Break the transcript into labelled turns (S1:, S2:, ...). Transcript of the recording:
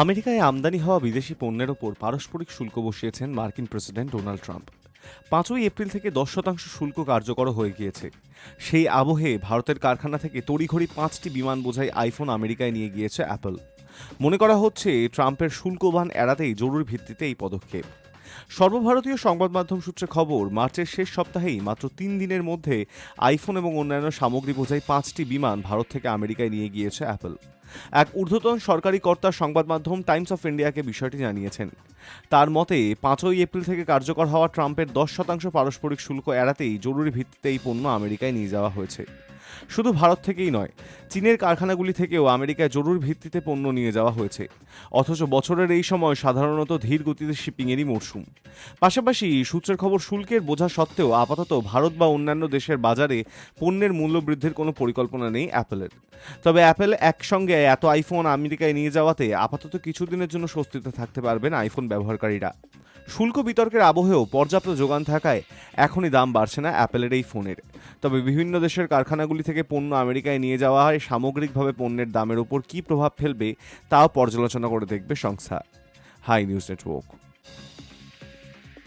S1: আমেরিকায় আমদানি হওয়া বিদেশি পণ্যের ওপর পারস্পরিক শুল্ক বসিয়েছেন মার্কিন প্রেসিডেন্ট ডোনাল্ড ট্রাম্প। 5ই এপ্রিল থেকে 10% শুল্ক কার্যকর হয়ে গিয়েছে। সেই আবহে ভারতের কারখানা থেকে তড়িঘড়ি 5টি বিমান বোঝাই আইফোন আমেরিকায় নিয়ে গিয়েছে অ্যাপল। মনে করা হচ্ছে ট্রাম্পের শুল্ক বান এড়াতেই জরুরি ভিত্তিতে এই পদক্ষেপ। সর্বভারতীয় সংবাদ মাধ্যম সূত্রে খবর, মার্চের শেষ সপ্তাহেই মাত্র 3 দিনের মধ্যে আইফোন এবং অন্যান্য সামগ্রী বোঝাই 5টি বিমান ভারত থেকে আমেরিকায় নিয়ে গিয়েছে অ্যাপল। এক ঊর্ধ্বতন সরকারি কর্তা সংবাদ মাধ্যম টাইমস অফ ইন্ডিয়াকে বিষয়টি জানিয়েছেন। তার মতে 5ই এপ্রিল থেকে কার্যকর হওয়া ট্রাম্পের 10% পারস্পরিক শুল্ক এড়াতেই জরুরি ভিত্তিতে এই পণ্য আমেরিকায় নিয়ে যাওয়া হয়েছে। শুধু ভারত থেকেই নয়, চীনের কারখানাগুলি থেকেও আমেরিকায় জরুরি ভিত্তিতে পণ্য নিয়ে যাওয়া হয়েছে। অথচ বছরের এই সময় সাধারণত ধীর গতিতে শিপিংয়েরই মরশুম। পাশাপাশি সূত্রের খবর, শুল্কের বোঝা সত্ত্বেও আপাতত ভারত বা অন্যান্য দেশের বাজারে পণ্যের মূল্য বৃদ্ধির কোনো পরিকল্পনা নেই অ্যাপলের। তবে অ্যাপল একসঙ্গে এত আইফোন আমেরিকায় নিয়ে যাওয়াতে আপাতত কিছুদিনের জন্য স্বস্তিতে থাকতে পারবেন আইফোন ব্যবহারকারীরা। শুল্ক বিতর্কের আবহেও পর্যাপ্ত যোগান থাকায় এখনই দাম বাড়ছে না অ্যাপেলের এই ফোনের। তবে বিভিন্ন দেশের কারখানাগুলি থেকে পণ্য আমেরিকায় নিয়ে যাওয়া হয় সামগ্রিকভাবে পণ্যের দামের উপর কী প্রভাব ফেলবে তাও পর্যালোচনা করে দেখবে সংস্থা। High News network.